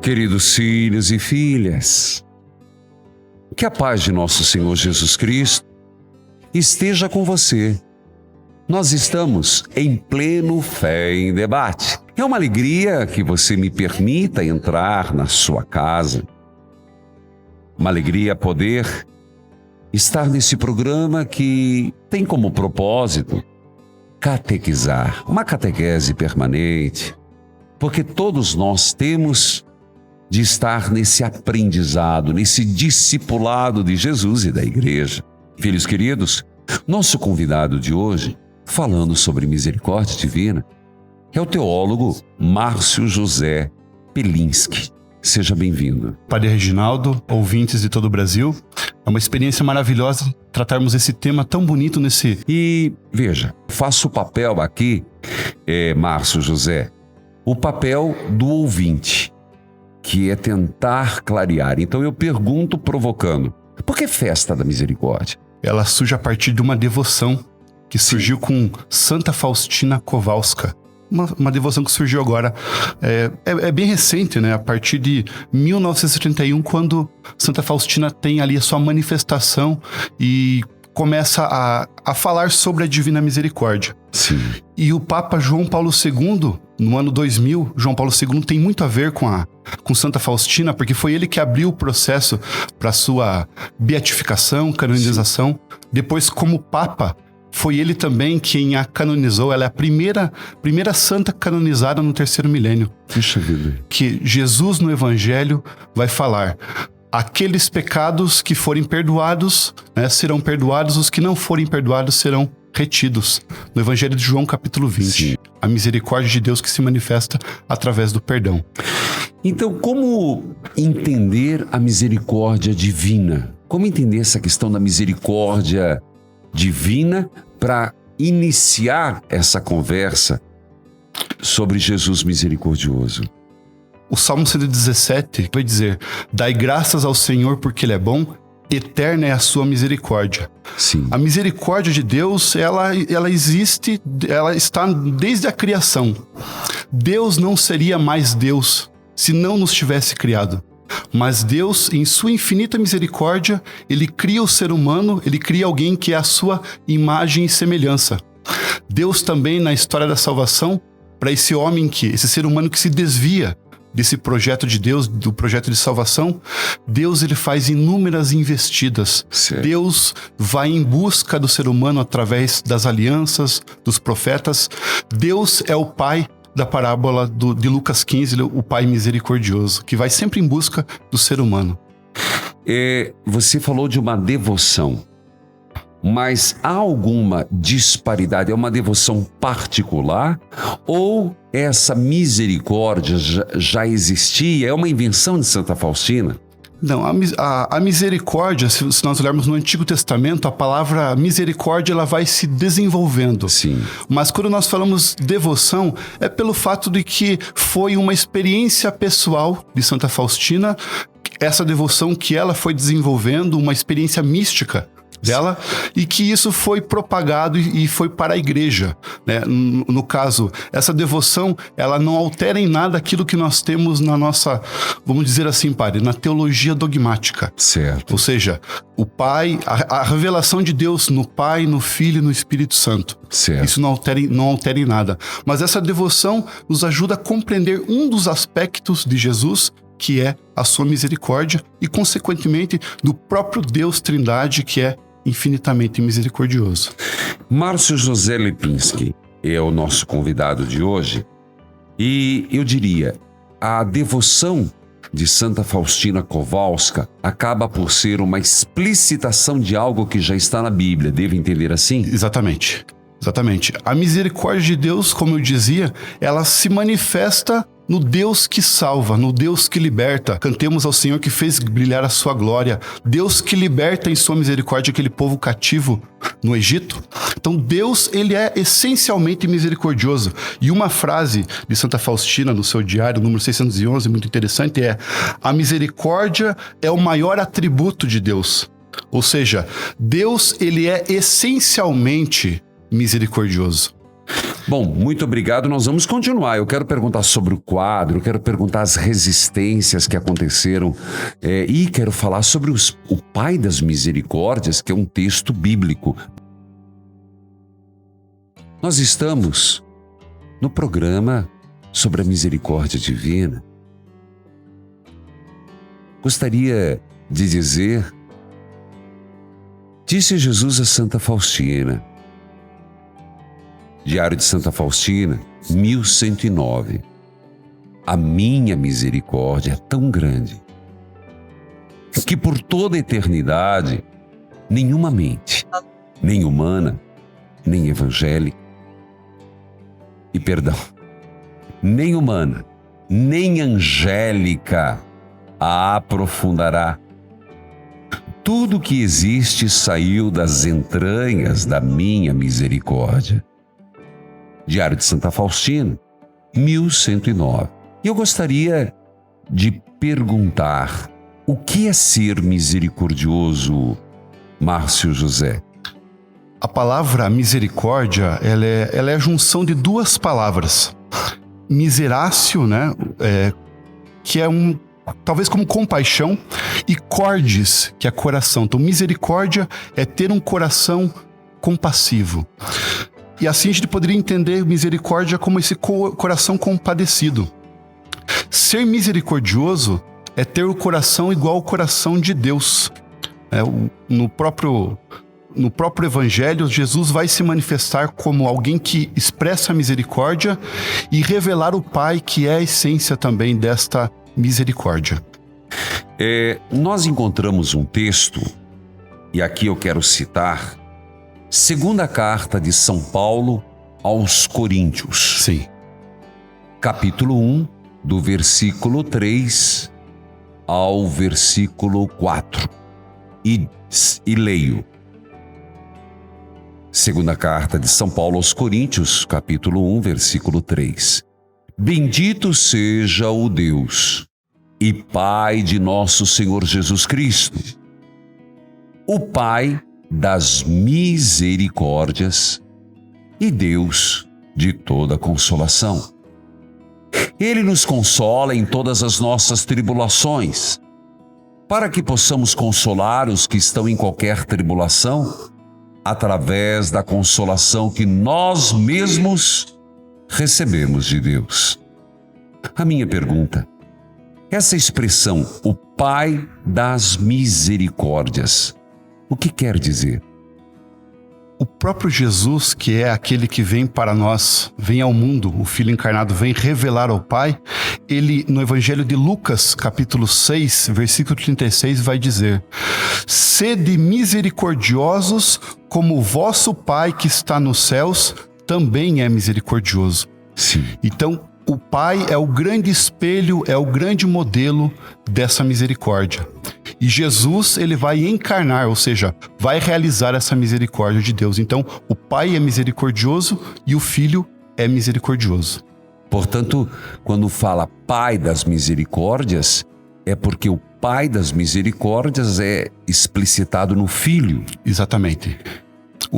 Queridos filhos e filhas, que a paz de nosso Senhor Jesus Cristo esteja com você. Nós estamos em pleno Fé em Debate. É uma alegria que você me permita entrar na sua casa. Uma alegria poder estar nesse programa que tem como propósito catequizar, uma catequese permanente, porque todos nós temos de estar nesse aprendizado, nesse discipulado de Jesus e da Igreja. Filhos queridos, nosso convidado de hoje, falando sobre misericórdia divina, é o teólogo Márcio José Pelinski. Seja bem-vindo. Padre Reginaldo, ouvintes de todo o Brasil, é uma experiência maravilhosa tratarmos esse tema tão bonito nesse... E, veja, faço o papel aqui, Márcio José, o papel do ouvinte, que é tentar clarear. Então eu pergunto provocando, por que festa da misericórdia? Ela surge a partir de uma devoção que surgiu com Santa Faustina Kowalska. Uma devoção que surgiu agora, é bem recente, né? A partir de 1931, quando Santa Faustina tem ali a sua manifestação e começa a falar sobre a Divina Misericórdia. Sim. E o Papa João Paulo II, no ano 2000, João Paulo II tem muito a ver com Santa Faustina, porque foi ele que abriu o processo para sua beatificação, canonização. Sim. Depois, como Papa, foi ele também quem a canonizou. Ela é a primeira santa canonizada no terceiro milênio. Puxa vida. Que Jesus no Evangelho vai falar: aqueles pecados que forem perdoados, né, serão perdoados, os que não forem perdoados serão retidos. No Evangelho de João, capítulo 20. Sim. A misericórdia de Deus que se manifesta através do perdão. Então, como entender a misericórdia divina? Como entender essa questão da misericórdia divina para iniciar essa conversa sobre Jesus misericordioso? O Salmo 117 vai dizer: dai graças ao Senhor porque Ele é bom, eterna é a sua misericórdia. Sim. A misericórdia de Deus, ela existe, ela está desde a criação. Deus não seria mais Deus se não nos tivesse criado. Mas Deus, em sua infinita misericórdia, Ele cria o ser humano, Ele cria alguém que é a sua imagem e semelhança. Deus também, na história da salvação, para esse ser humano que se desvia desse projeto de Deus, do projeto de salvação, Deus ele faz inúmeras investidas. Certo. Deus vai em busca do ser humano através das alianças, dos profetas. Deus é o Pai da parábola de Lucas 15, o Pai misericordioso, que vai sempre em busca do ser humano. Você falou de uma devoção, mas há alguma disparidade? É uma devoção particular ou essa misericórdia já existia? É uma invenção de Santa Faustina? Não, a misericórdia, se nós olharmos no Antigo Testamento, a palavra misericórdia ela vai se desenvolvendo. Sim. Mas quando nós falamos devoção, é pelo fato de que foi uma experiência pessoal de Santa Faustina, essa devoção que ela foi desenvolvendo, uma experiência mística dela, e que isso foi propagado e foi para a igreja, né? No caso, essa devoção, ela não altera em nada aquilo que nós temos na nossa, vamos dizer assim, padre, na teologia dogmática. Certo. Ou seja, o Pai, a revelação de Deus no Pai, no Filho e no Espírito Santo. Certo. Isso não altera em nada. Mas essa devoção nos ajuda a compreender um dos aspectos de Jesus, que é a sua misericórdia e, consequentemente, do próprio Deus Trindade, que é infinitamente misericordioso. Márcio José Pelinski é o nosso convidado de hoje e eu diria, a devoção de Santa Faustina Kowalska acaba por ser uma explicitação de algo que já está na Bíblia, devo entender assim? Exatamente. A misericórdia de Deus, como eu dizia, ela se manifesta no Deus que salva, no Deus que liberta. Cantemos ao Senhor que fez brilhar a sua glória. Deus que liberta em sua misericórdia aquele povo cativo no Egito. Então Deus, ele é essencialmente misericordioso. E uma frase de Santa Faustina no seu diário, número 611, muito interessante, é: a misericórdia é o maior atributo de Deus. Ou seja, Deus, ele é essencialmente misericordioso. Bom, muito obrigado. Nós vamos continuar. Eu quero perguntar sobre o quadro, eu quero perguntar as resistências que aconteceram e quero falar sobre o Pai das Misericórdias, que é um texto bíblico. Nós estamos no programa sobre a misericórdia divina. Gostaria de dizer, disse Jesus a Santa Faustina, Diário de Santa Faustina, 1109. A minha misericórdia é tão grande que por toda a eternidade nenhuma mente, nem humana, nem evangélica, nem humana, nem angélica a aprofundará. Tudo que existe saiu das entranhas da minha misericórdia. Diário de Santa Faustina, 1109. E eu gostaria de perguntar, o que é ser misericordioso, Márcio José? A palavra misericórdia, ela é a junção de duas palavras. Miserácio, né? Que é talvez como compaixão, e cordis, que é coração. Então, misericórdia é ter um coração compassivo. E assim a gente poderia entender misericórdia como esse coração compadecido. Ser misericordioso é ter o coração igual ao coração de Deus. No próprio Evangelho, Jesus vai se manifestar como alguém que expressa a misericórdia e revelar o Pai, que é a essência também desta misericórdia. Nós encontramos um texto, e aqui eu quero citar, segunda carta de São Paulo aos Coríntios. Sim. Capítulo 1, do versículo 3 ao versículo 4. E leio. Segunda carta de São Paulo aos Coríntios, capítulo 1, versículo 3. Bendito seja o Deus e Pai de nosso Senhor Jesus Cristo, o Pai das misericórdias e Deus de toda consolação. Ele nos consola em todas as nossas tribulações, para que possamos consolar os que estão em qualquer tribulação, através da consolação que nós mesmos recebemos de Deus. A minha pergunta, essa expressão, o Pai das misericórdias, o que quer dizer? O próprio Jesus, que é aquele que vem para nós, vem ao mundo, o Filho encarnado, vem revelar ao Pai, ele, no Evangelho de Lucas, capítulo 6, versículo 36, vai dizer: sede misericordiosos, como o vosso Pai que está nos céus também é misericordioso. Sim. Então, o Pai é o grande espelho, é o grande modelo dessa misericórdia. E Jesus, ele vai encarnar, ou seja, vai realizar essa misericórdia de Deus. Então, o Pai é misericordioso e o Filho é misericordioso. Portanto, quando fala Pai das misericórdias, é porque o Pai das misericórdias é explicitado no Filho. Exatamente.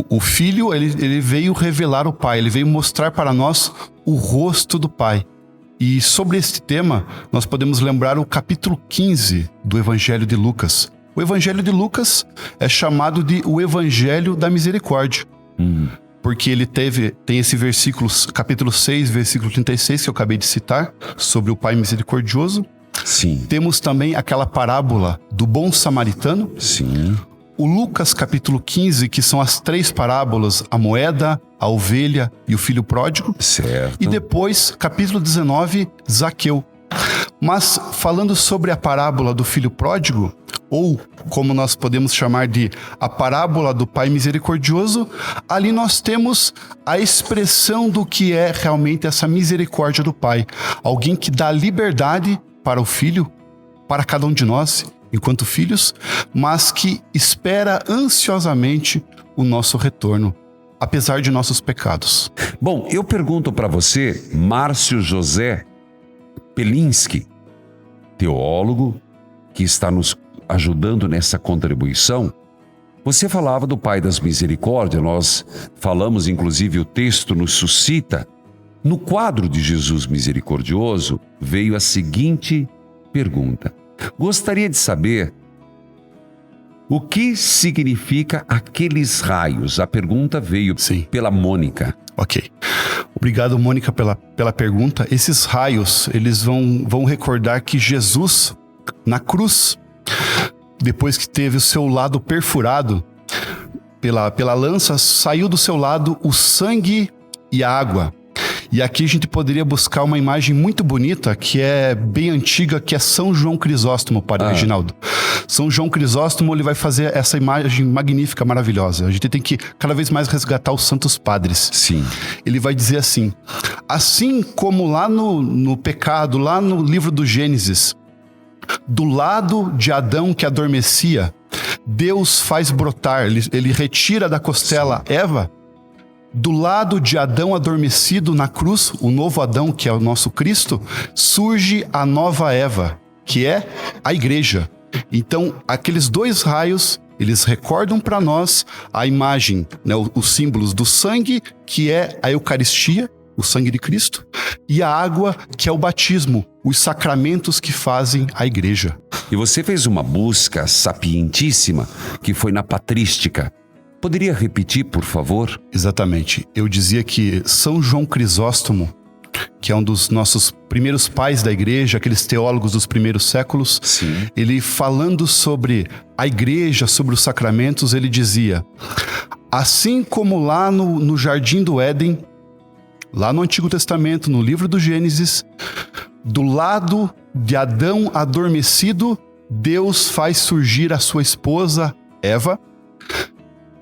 O Filho, ele veio revelar o Pai, ele veio mostrar para nós o rosto do Pai. E sobre este tema, nós podemos lembrar o capítulo 15 do Evangelho de Lucas. O Evangelho de Lucas é chamado de o Evangelho da Misericórdia. Porque ele tem esse versículo, capítulo 6, versículo 36, que eu acabei de citar, sobre o Pai misericordioso. Sim. Temos também aquela parábola do bom samaritano. Sim. O Lucas capítulo 15, que são as 3 parábolas, a moeda, a ovelha e o filho pródigo. Certo. E depois, capítulo 19, Zaqueu. Mas falando sobre a parábola do filho pródigo, ou como nós podemos chamar de a parábola do Pai misericordioso, ali nós temos a expressão do que é realmente essa misericórdia do Pai. Alguém que dá liberdade para o filho, para cada um de nós, enquanto filhos, mas que espera ansiosamente o nosso retorno, apesar de nossos pecados. Bom, eu pergunto para você, Márcio José Pelinski, teólogo, que está nos ajudando nessa contribuição, Você falava do Pai das Misericórdias, nós falamos, inclusive o texto nos suscita. No quadro de Jesus misericordioso veio a seguinte pergunta. Gostaria de saber o que significa aqueles raios. A pergunta veio pela Mônica. Ok. Obrigado, Mônica, pela pergunta. Esses raios, eles vão recordar que Jesus, na cruz, depois que teve o seu lado perfurado pela lança, saiu do seu lado o sangue e a água. E aqui a gente poderia buscar uma imagem muito bonita, que é bem antiga, que é São João Crisóstomo, Padre Reginaldo. São João Crisóstomo, ele vai fazer essa imagem magnífica, maravilhosa. A gente tem que cada vez mais resgatar os santos padres. Sim. Ele vai dizer assim como lá no pecado, lá no livro do Gênesis, do lado de Adão que adormecia, Deus faz brotar, ele retira da costela Eva. Do lado de Adão adormecido na cruz, o novo Adão, que é o nosso Cristo, surge a nova Eva, que é a igreja. Então, aqueles dois raios, eles recordam para nós a imagem, né, os símbolos do sangue, que é a Eucaristia, o sangue de Cristo, e a água, que é o batismo, os sacramentos que fazem a igreja. E você fez uma busca sapientíssima, que foi na patrística. Poderia repetir, por favor? Exatamente. Eu dizia que São João Crisóstomo, que é um dos nossos primeiros pais da igreja, aqueles teólogos dos primeiros séculos, Sim. Ele falando sobre a igreja, sobre os sacramentos, ele dizia: assim como lá no Jardim do Éden, lá no Antigo Testamento, no livro do Gênesis, do lado de Adão adormecido, Deus faz surgir a sua esposa Eva.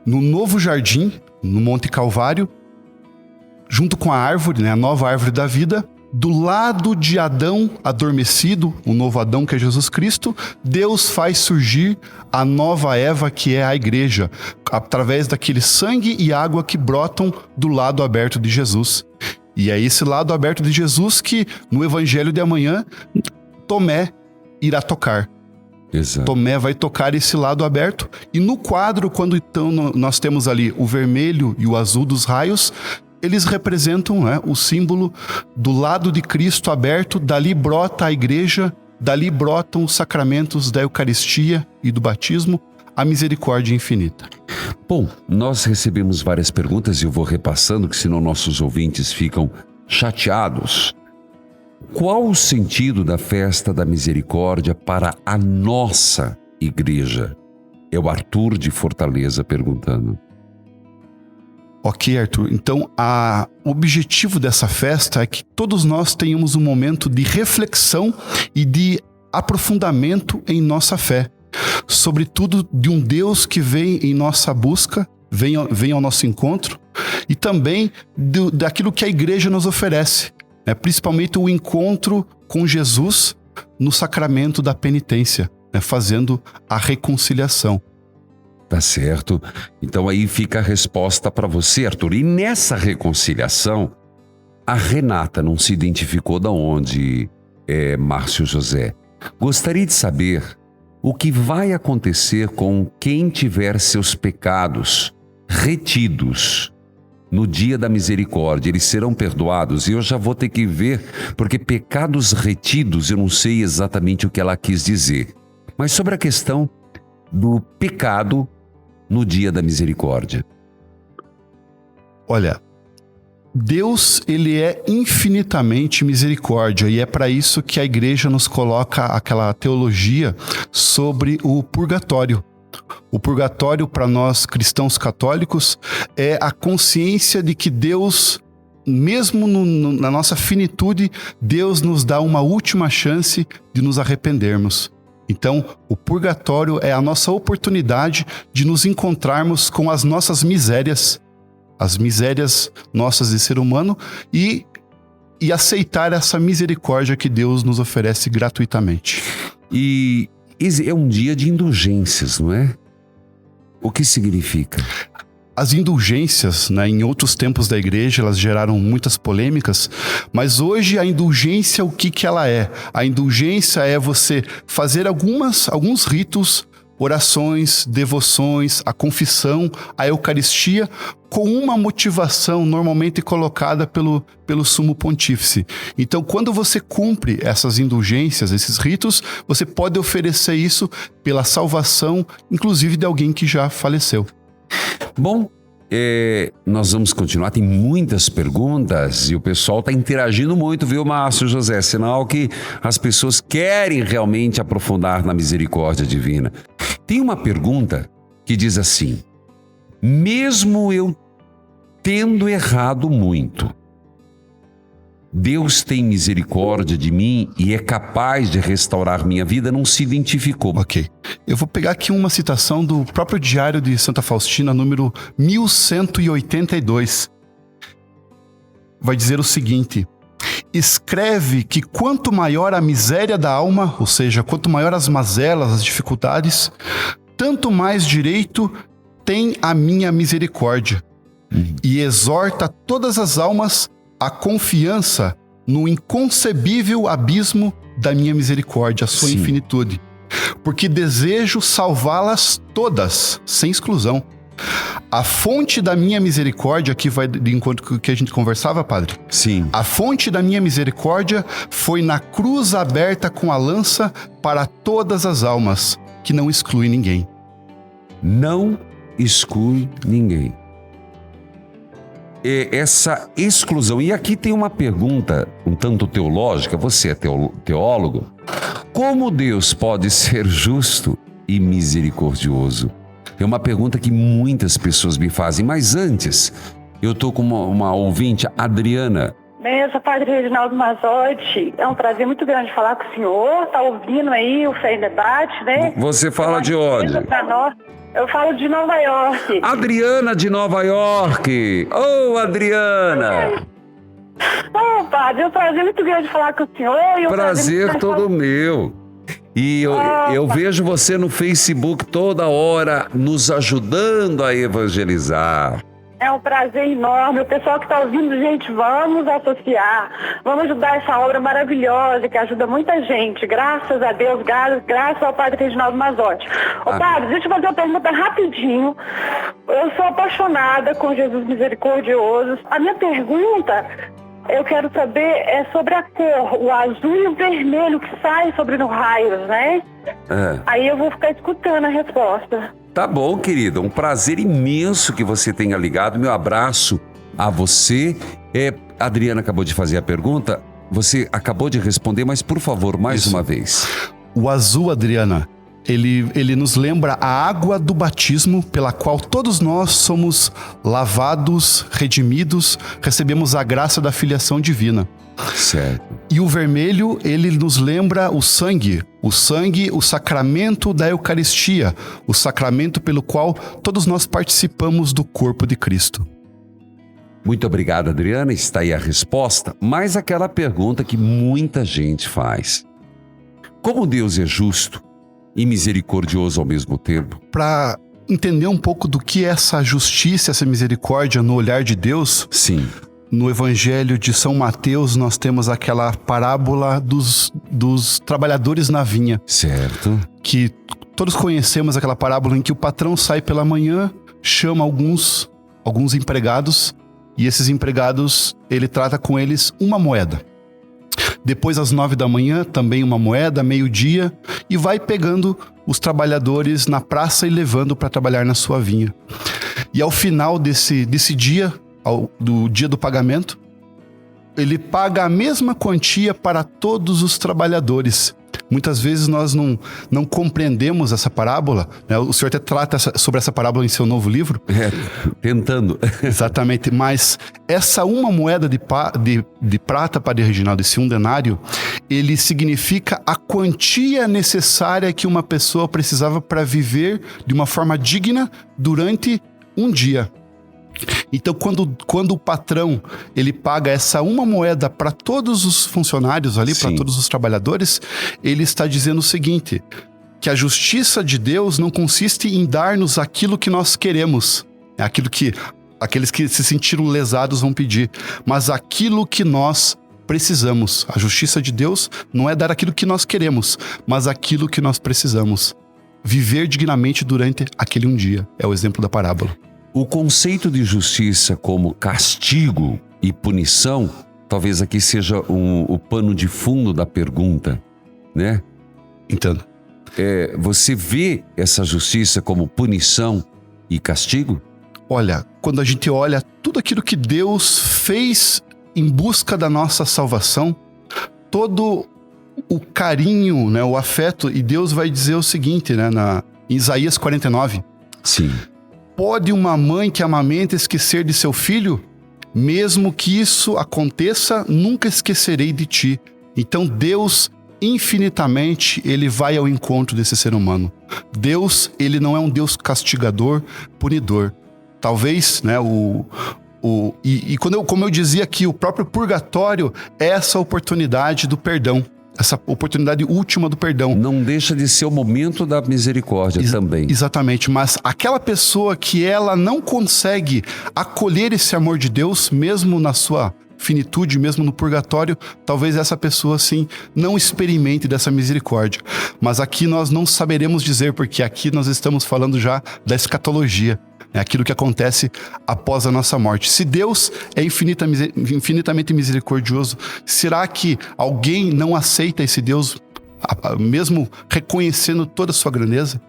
No novo jardim, no Monte Calvário, junto com a árvore, né, a nova árvore da vida, do lado de Adão adormecido, o novo Adão que é Jesus Cristo, Deus faz surgir a nova Eva, que é a igreja, através daquele sangue e água que brotam do lado aberto de Jesus. E é esse lado aberto de Jesus que, no Evangelho de amanhã, Tomé irá tocar. Exato. Tomé vai tocar esse lado aberto. E no quadro, quando então nós temos ali o vermelho e o azul dos raios, eles representam, né, o símbolo do lado de Cristo aberto. Dali brota a igreja, dali brotam os sacramentos da Eucaristia e do batismo, a misericórdia infinita. Bom, nós recebemos várias perguntas e eu vou repassando, que senão nossos ouvintes ficam chateados. Qual o sentido da festa da misericórdia para a nossa igreja? É o Arthur de Fortaleza perguntando. Ok, Arthur. Então, o objetivo dessa festa é que todos nós tenhamos um momento de reflexão e de aprofundamento em nossa fé. Sobretudo de um Deus que vem em nossa busca, vem ao nosso encontro, e também daquilo que a igreja nos oferece. Principalmente o encontro com Jesus no sacramento da penitência, fazendo a reconciliação. Tá certo. Então aí fica a resposta para você, Arthur. E nessa reconciliação, a Renata não se identificou de onde é Márcio José. Gostaria de saber o que vai acontecer com quem tiver seus pecados retidos no dia da misericórdia. Eles serão perdoados. E eu já vou ter que ver, porque pecados retidos, eu não sei exatamente o que ela quis dizer. Mas sobre a questão do pecado no dia da misericórdia. Olha, Deus, ele é infinitamente misericórdia, e é para isso que a igreja nos coloca aquela teologia sobre o purgatório. O purgatório, para nós cristãos católicos, é a consciência de que Deus, mesmo na nossa finitude, Deus nos dá uma última chance de nos arrependermos. Então, o purgatório é a nossa oportunidade de nos encontrarmos com as nossas misérias, as misérias nossas de ser humano, e aceitar essa misericórdia que Deus nos oferece gratuitamente. E é um dia de indulgências, não é? O que significa? As indulgências, em outros tempos da igreja, elas geraram muitas polêmicas, mas hoje a indulgência, o que ela é? A indulgência é você fazer alguns ritos orações, devoções, a confissão, a Eucaristia, com uma motivação normalmente colocada pelo Sumo Pontífice. Então, quando você cumpre essas indulgências, esses ritos, você pode oferecer isso pela salvação, inclusive de alguém que já faleceu. Bom, nós vamos continuar, tem muitas perguntas e o pessoal está interagindo muito, viu, Márcio José? Sinal que as pessoas querem realmente aprofundar na misericórdia divina. Tem uma pergunta que diz assim: mesmo eu tendo errado muito, Deus tem misericórdia de mim e é capaz de restaurar minha vida? Não se identificou. Ok. Eu vou pegar aqui uma citação do próprio Diário de Santa Faustina, número 1182. Vai dizer o seguinte: escreve que quanto maior a miséria da alma, ou seja, quanto maior as mazelas, as dificuldades, tanto mais direito tem a minha misericórdia. E exorta todas as almas à confiança no inconcebível abismo da minha misericórdia, a sua Sim. infinitude. Porque desejo salvá-las todas, sem exclusão. A fonte da minha misericórdia, aqui vai de encontro com o que a gente conversava, padre. Sim. A fonte da minha misericórdia foi na cruz aberta com a lança para todas as almas, que não exclui ninguém. Não exclui ninguém. Essa exclusão. E aqui tem uma pergunta um tanto teológica, você é teólogo. Como Deus pode ser justo e misericordioso? É uma pergunta que muitas pessoas me fazem, mas antes, eu estou com uma ouvinte, Adriana. Bem, eu sou Padre Reginaldo Mazotti. É um prazer muito grande falar com o senhor. Está ouvindo aí o Fé em Debate, né? Você fala de onde? Eu falo de Nova York. Adriana de Nova York. Ô, Adriana! Ô, padre, é um prazer muito grande falar com o senhor. Prazer todo meu. E eu vejo você no Facebook toda hora nos ajudando a evangelizar. É um prazer enorme. O pessoal que está ouvindo, gente, vamos associar. Vamos ajudar essa obra maravilhosa que ajuda muita gente. Graças a Deus, graças ao Padre Reginaldo Mazotti. Ô, padre, deixa eu fazer uma pergunta rapidinho. Eu sou apaixonada com Jesus misericordioso. A minha pergunta, eu quero saber, é sobre a cor, o azul e o vermelho que sai sobre os raios, né? Aí eu vou ficar escutando a resposta. Tá bom, querida. Um prazer imenso que você tenha ligado. Meu abraço a você. Adriana acabou de fazer a pergunta. Você acabou de responder, mas por favor, mais uma vez. O azul, Adriana, ele nos lembra a água do batismo pela qual todos nós somos lavados, redimidos, recebemos a graça da filiação divina. Certo. E o vermelho, ele nos lembra o sangue, o sacramento da Eucaristia, o sacramento pelo qual todos nós participamos do corpo de Cristo. Muito obrigado, Adriana. Está aí a resposta. Mas aquela pergunta que muita gente faz: como Deus é justo e misericordioso ao mesmo tempo? Para entender um pouco do que é essa justiça, essa misericórdia no olhar de Deus, sim. No Evangelho de São Mateus, nós temos aquela parábola dos trabalhadores na vinha. Certo. Que todos conhecemos aquela parábola em que o patrão sai pela manhã, chama alguns empregados, e esses empregados, ele trata com eles uma moeda. Depois, às 9 da manhã, também uma moeda, meio-dia, e vai pegando os trabalhadores na praça e levando para trabalhar na sua vinha. E ao final desse dia, do dia do pagamento, ele paga a mesma quantia para todos os trabalhadores. Muitas vezes nós não compreendemos essa parábola, né? O senhor até trata sobre essa parábola em seu novo livro. Tentando. Exatamente, mas essa uma moeda de prata, Padre Reginaldo, esse um denário, ele significa a quantia necessária que uma pessoa precisava para viver de uma forma digna durante um dia. Então, quando o patrão ele paga essa uma moeda para todos os funcionários ali, para todos os trabalhadores, ele está dizendo o seguinte: que a justiça de Deus não consiste em dar-nos aquilo que nós queremos, aquilo que aqueles que se sentiram lesados vão pedir, mas aquilo que nós precisamos. A justiça de Deus não é dar aquilo que nós queremos, mas aquilo que nós precisamos. viver dignamente durante aquele um dia. É o exemplo da parábola. O conceito de justiça como castigo e punição, talvez aqui seja o pano de fundo da pergunta, né? Entendo. Você vê essa justiça como punição e castigo? Olha, quando a gente olha tudo aquilo que Deus fez em busca da nossa salvação, todo o carinho, né, o afeto, e Deus vai dizer o seguinte, né, em Isaías 49. Sim. Pode uma mãe que amamenta esquecer de seu filho? Mesmo que isso aconteça, nunca esquecerei de ti. Então Deus, infinitamente, ele vai ao encontro desse ser humano. Deus, ele não é um Deus castigador, punidor. Talvez, né, como eu dizia aqui, o próprio purgatório é essa oportunidade do perdão. Essa oportunidade última do perdão. Não deixa de ser o momento da misericórdia também. Exatamente, mas aquela pessoa que ela não consegue acolher esse amor de Deus, mesmo na sua finitude, mesmo no purgatório, talvez essa pessoa, sim, não experimente dessa misericórdia. Mas aqui nós não saberemos dizer, porque aqui nós estamos falando já da escatologia. É aquilo que acontece após a nossa morte. Se Deus é infinitamente misericordioso, será que alguém não aceita esse Deus, mesmo reconhecendo toda a sua grandeza?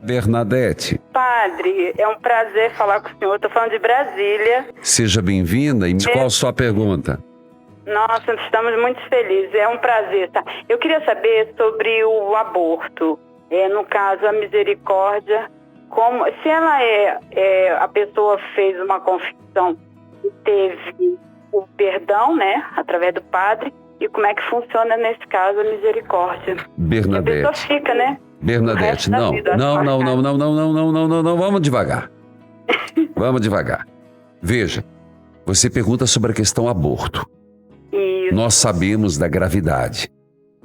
Bernadette. Padre, é um prazer falar com o senhor. Estou falando de Brasília. Seja bem-vinda. E qual a sua pergunta? Nossa, estamos muito felizes. É um prazer, tá? Eu queria saber sobre o aborto. No caso, a misericórdia... se ela a pessoa fez uma confissão e teve o perdão, né, através do padre, e como é que funciona nesse caso a misericórdia? Bernadette. A pessoa fica, né? Bernadette, não, vamos devagar. Vamos devagar. Veja, você pergunta sobre a questão aborto. Isso. Nós sabemos da gravidade.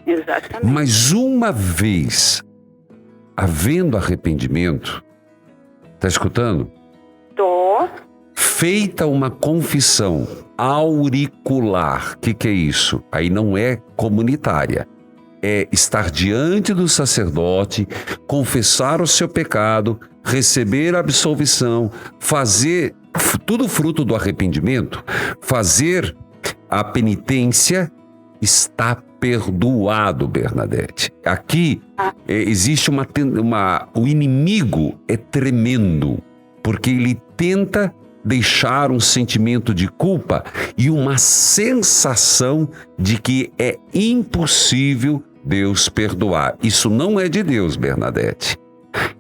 Exatamente. Mas uma vez havendo arrependimento, tá escutando? Tô. Feita uma confissão auricular, o que é isso? Aí não é comunitária. É estar diante do sacerdote, confessar o seu pecado, receber a absolvição, fazer tudo fruto do arrependimento, fazer a penitência, está perdoado, Bernadette. Aqui existe o inimigo é tremendo, porque ele tenta deixar um sentimento de culpa e uma sensação de que é impossível Deus perdoar. Isso não é de Deus, Bernadette.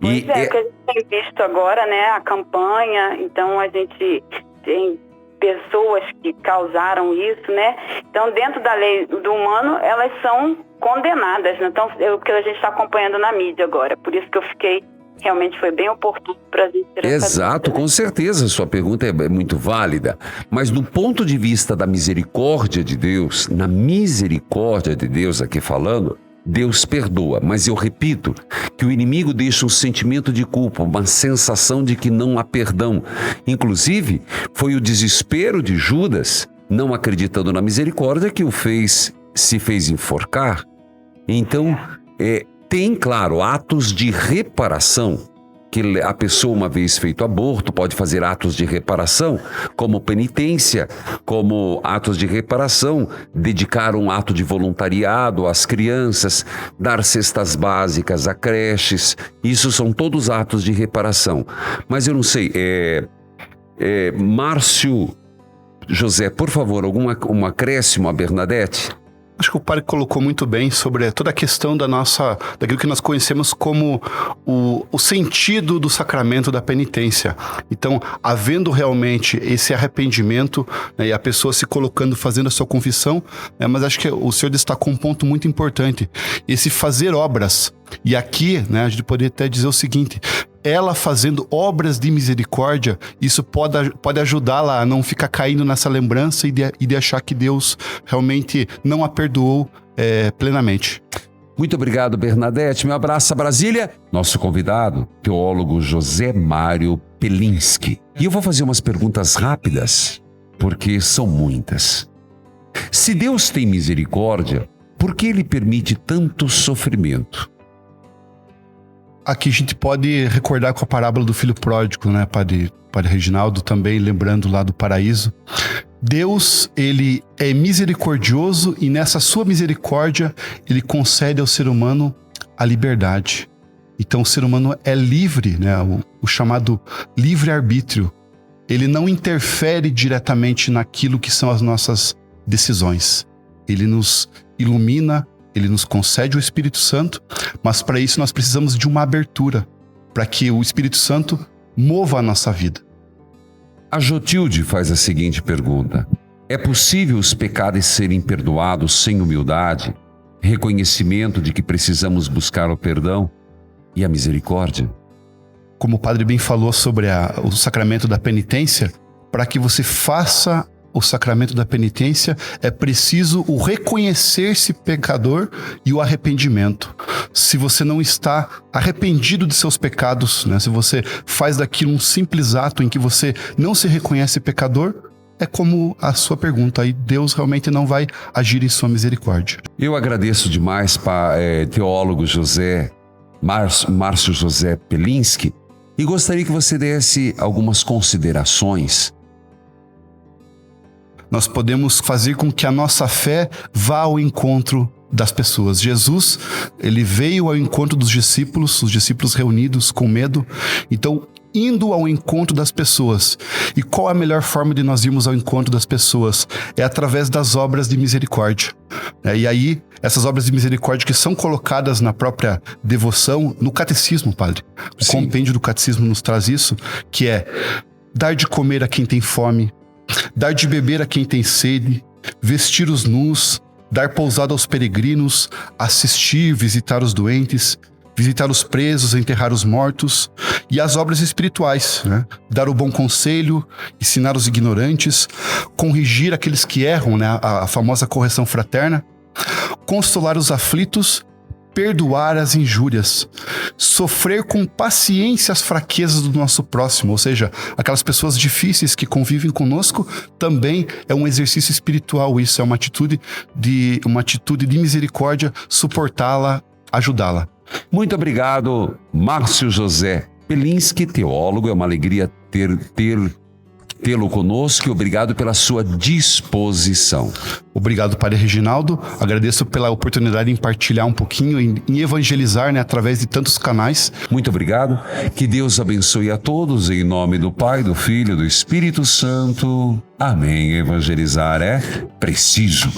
Pois que a gente tem visto agora, né, a campanha, então a gente tem pessoas que causaram isso, né? Então, dentro da lei do humano, elas são condenadas, né? Então, é o que a gente está acompanhando na mídia agora. Por isso que eu fiquei, realmente foi bem oportuno para a gente ter essa Exato, dúvida, né? Com certeza, sua pergunta é muito válida. Mas do ponto de vista da misericórdia de Deus, na misericórdia de Deus aqui falando, Deus perdoa, mas eu repito que o inimigo deixa um sentimento de culpa, uma sensação de que não há perdão. Inclusive, foi o desespero de Judas, não acreditando na misericórdia, que se fez enforcar. Então, tem, claro, atos de reparação, que a pessoa, uma vez feito aborto, pode fazer atos de reparação, como penitência, como atos de reparação, dedicar um ato de voluntariado às crianças, dar cestas básicas a creches, isso são todos atos de reparação. Mas eu não sei, Márcio José, por favor, um acréscimo a Bernadette? Acho que o padre colocou muito bem sobre toda a questão daquilo que nós conhecemos como o sentido do sacramento da penitência. Então, havendo realmente esse arrependimento, né, e a pessoa se colocando, fazendo a sua confissão, mas acho que o senhor destacou um ponto muito importante, esse fazer obras. E aqui, né, a gente poderia até dizer o seguinte: ela fazendo obras de misericórdia, isso pode ajudá-la a não ficar caindo nessa lembrança e de achar que Deus realmente não a perdoou plenamente. Muito obrigado, Bernadette. Meu abraço a Brasília. Nosso convidado, teólogo José Mário Pelinski. E eu vou fazer umas perguntas rápidas, porque são muitas. Se Deus tem misericórdia, por que Ele permite tanto sofrimento? aqui a gente pode recordar com a parábola do filho pródigo, né, Padre Reginaldo, também lembrando lá do paraíso. Deus, ele é misericordioso e nessa sua misericórdia, ele concede ao ser humano a liberdade. Então o ser humano é livre, né, o chamado livre-arbítrio. Ele não interfere diretamente naquilo que são as nossas decisões. Ele nos ilumina, ele nos concede o Espírito Santo, mas para isso nós precisamos de uma abertura, para que o Espírito Santo mova a nossa vida. A Jotilde faz a seguinte pergunta: é possível os pecados serem perdoados sem humildade, reconhecimento de que precisamos buscar o perdão e a misericórdia? Como o Padre bem falou sobre o sacramento da penitência, para que você faça o sacramento da penitência, é preciso o reconhecer-se pecador e o arrependimento. Se você não está arrependido de seus pecados, né? Se você faz daquilo um simples ato em que você não se reconhece pecador, é como a sua pergunta, aí Deus realmente não vai agir em sua misericórdia. Eu agradeço demais para teólogo Márcio José Pelinski e gostaria que você desse algumas considerações. Nós podemos fazer com que a nossa fé vá ao encontro das pessoas. Jesus, ele veio ao encontro dos discípulos, os discípulos reunidos com medo. Então, indo ao encontro das pessoas. E qual a melhor forma de nós irmos ao encontro das pessoas? É através das obras de misericórdia. E aí, essas obras de misericórdia que são colocadas na própria devoção, no catecismo, Padre. O compêndio do catecismo nos traz isso, que é dar de comer a quem tem fome, dar de beber a quem tem sede, vestir os nus, dar pousada aos peregrinos, assistir, visitar os doentes, visitar os presos, enterrar os mortos, e as obras espirituais, né? Dar o bom conselho, ensinar os ignorantes, corrigir aqueles que erram, né? A famosa correção fraterna, consolar os aflitos, perdoar as injúrias, sofrer com paciência as fraquezas do nosso próximo, ou seja, aquelas pessoas difíceis que convivem conosco, também é um exercício espiritual. Isso é uma atitude de misericórdia, suportá-la, ajudá-la. Muito obrigado, Márcio José Pelinski, teólogo. É uma alegria tê-lo conosco e obrigado pela sua disposição. Obrigado, Padre Reginaldo. Agradeço pela oportunidade em partilhar um pouquinho, em evangelizar, né, através de tantos canais. Muito obrigado. Que Deus abençoe a todos em nome do Pai, do Filho e do Espírito Santo. Amém. Evangelizar é preciso.